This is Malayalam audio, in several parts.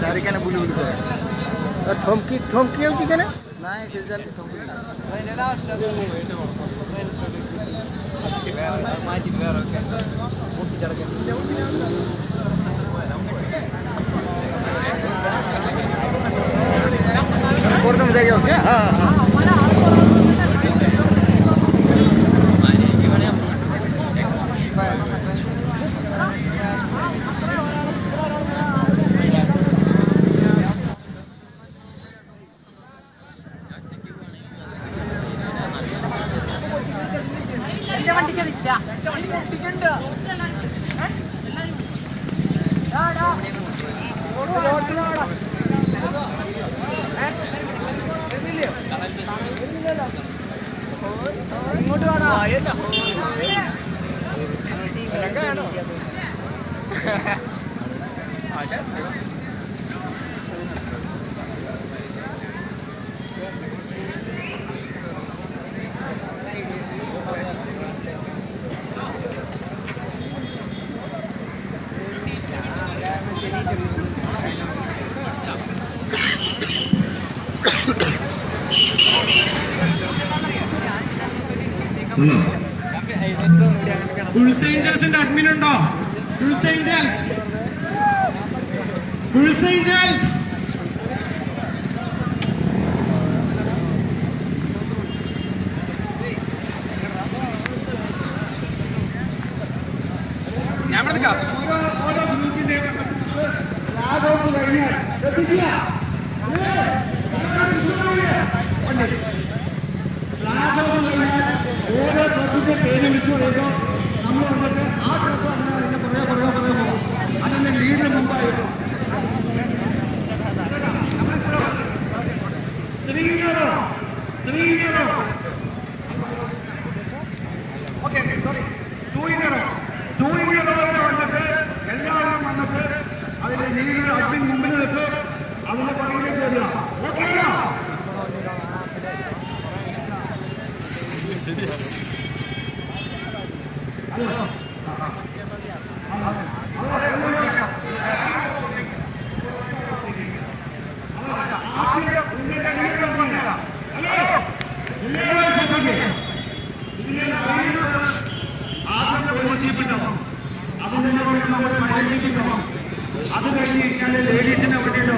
চারিখানে বুলি বুলি কয় থমকি থমকি হচ্ছে কেন নাই সেজালি থমকি প্রথম জায়গা ওকে হ্যাঁ হ্যাঁ Pulse Angels and admin undo. Pulse Angels. Pulse Angels. പേര് വിളിച്ചു നമ്മൾ വന്നിട്ട് ആ അതിന്റെ ലീഡിന് മുമ്പായിരുന്നു ഓക്കെ സോറി വന്നിട്ട് എല്ലാവരും വന്നിട്ട് അതിന്റെ ലീഡിന് അഡ്മിൻ മുമ്പിൽ വെച്ച് അതിന്റെ പുറകിലേക്ക് വരിക അത് കഴിഞ്ഞ് ലേഡീസിനെ വേണ്ടിയിട്ട്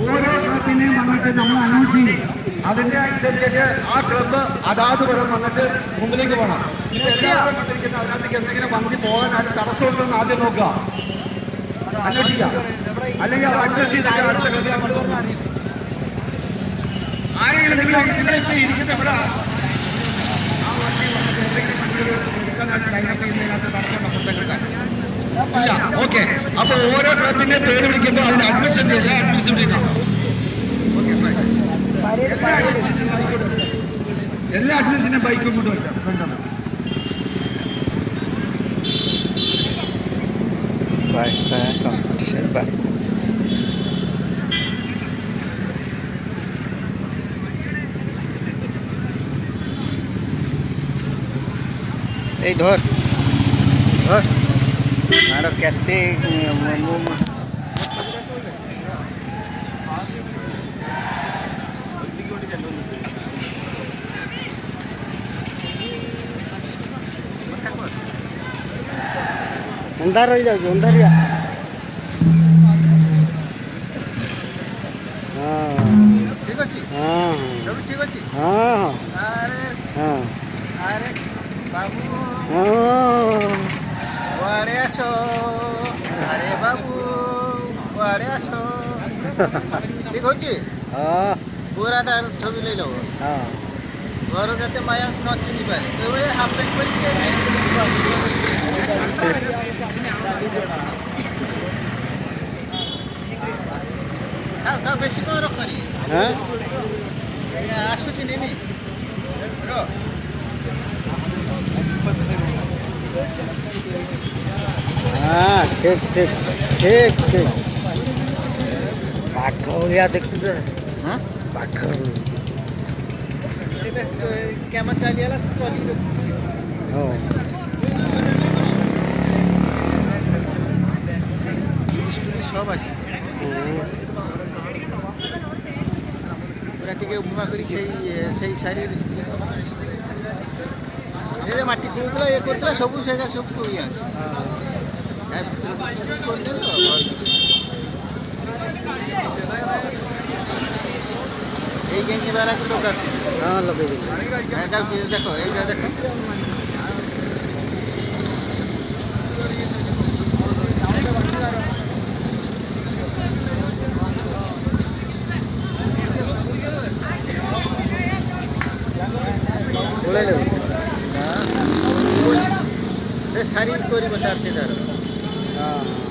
ഓരോ ക്ലബിനെയും വന്നിട്ട് നമ്മൾ അനൗൺസ് ചെയ്യും അതിന്റെ അനുസരിച്ചിട്ട് ആ ക്ലബ്ബ് അതാത് പരം വന്നിട്ട് മുമ്പിലേക്ക് പോകണം എല്ലാവരും വന്നിരിക്കുന്ന അതിനകത്തേക്ക് എന്തെങ്കിലും വണ്ടി പോകാനായിട്ട് തടസ്സമുണ്ടെന്ന് ആദ്യം നോക്കുക അന്വേഷിക്കുക അല്ലെങ്കിൽ അത് അഡ്ജസ്റ്റ് ചെയ്ത് അടുത്ത ക്ലബിൽ ആരെങ്കിലും നിങ്ങളിപ്പോൾ ഇരിക്കുന്ന എവിടെ ആ വണ്ടി വന്നിട്ട് എന്തെങ്കിലും വണ്ടികൾ എടുക്കാനായിട്ട് ലൈനപ്പ് ചെയ്യുന്നതിനകത്ത് തടസ്സം പുറത്തേക്കെടുക്കാൻ ഇല്ല. ഓക്കെ, അപ്പൊ ഓരോ ക്ലബിന്റെ പേര് വിളിക്കുമ്പോൾ അതിന് അഡ്മിഷൻ ചെയ്യുക. എല്ലാ അഡ്മിഷനും ബൈക്കും കൊണ്ട് വയ്ക്കാം ഫ്രണ്ടാണ്. এই ধর ধর আরো কেতে अंधार रही जाओ अंधारिया ठीक अच्छी हाँ सब ठीक अच्छी हाँ अरे हाँ अरे बाबू वारे आसो अरे बाबू वारे आसो ठीक होची हाँ पूरा टाइम छवि ले लो हाँ घर जाते माया न चिनी पारे तो ये हाफ पैंट पर हाँ बेसी कौन रख करी हाँ ଆସୁଛି ନେନି ର हाँ ठीक ठीक ठीक ठीक पाठ हो गया देखते ହଁ पाठ এটা কেমন চালিয়ে চলি রয়েছে हो স্টুডি সব আসছে ওরা টিকে উপমা করি সেই শাড়ির এই যে মাটি খুঁড়ুଥିଲା ইয়ে করছিল সবু সেগা সব তুলি আনছে করছেন তো এই গেঞ্জি বেলাকে সব রাখছে हाँ लगे भी হ্যাঁ যাচ্ছি দেখো এই যা দেখো बोले ले সে শাড়ি করিব তার সে তার हाँ